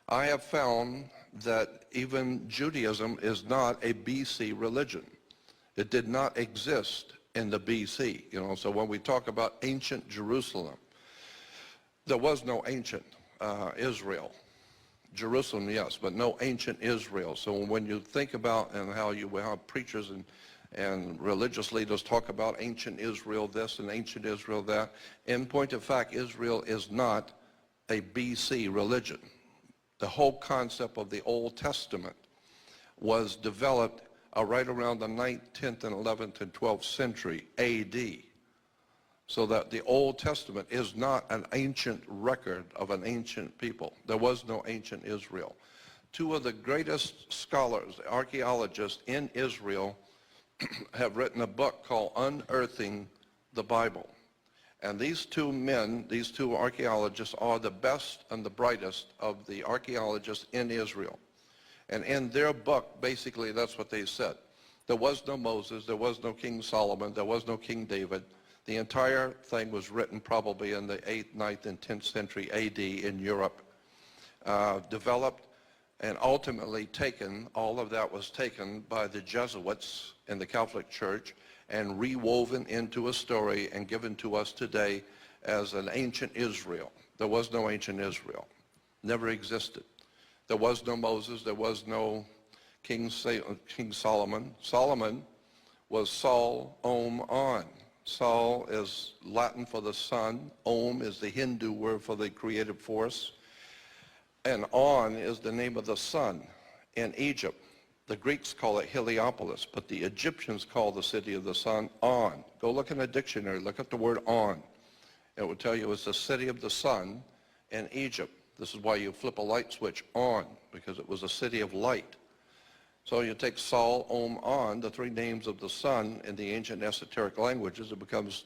I have found that even Judaism is not a BC religion. It did not exist in the BC, so when we talk about ancient Jerusalem, there was no ancient Israel. Jerusalem, yes, but no ancient Israel. So when you think about and how preachers and religious leaders talk about ancient Israel this and ancient Israel that, in point of fact, Israel is not a BC religion. The whole concept of the Old Testament was developed right around the 9th, 10th, and 11th and 12th century AD. So that the Old Testament is not an ancient record of an ancient people. There was no ancient Israel. Two of the greatest scholars, archaeologists in Israel, have written a book called Unearthing the Bible. And these two men, these two archaeologists, are the best and the brightest of the archaeologists in Israel. And in their book, basically, that's what they said. There was no Moses, there was no King Solomon, there was no King David. The entire thing was written probably in the 8th, 9th, and 10th century AD in Europe, developed and ultimately taken. All of that was taken by the Jesuits in the Catholic Church and rewoven into a story and given to us today as an ancient Israel. There was no ancient Israel. Never existed. There was no Moses. There was no King Solomon. Solomon was Sol, Om, On. Sol is Latin for the sun. Om is the Hindu word for the creative force. And On is the name of the sun in Egypt. The Greeks call it Heliopolis, but the Egyptians call the city of the sun On. Go look in a dictionary, look at the word On. It will tell you it's the city of the sun in Egypt. This is why you flip a light switch on, because it was a city of light. So you take Sol, Om, On, the three names of the sun in the ancient esoteric languages, it becomes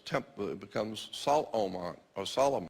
Sol, Om, On, or Solomon.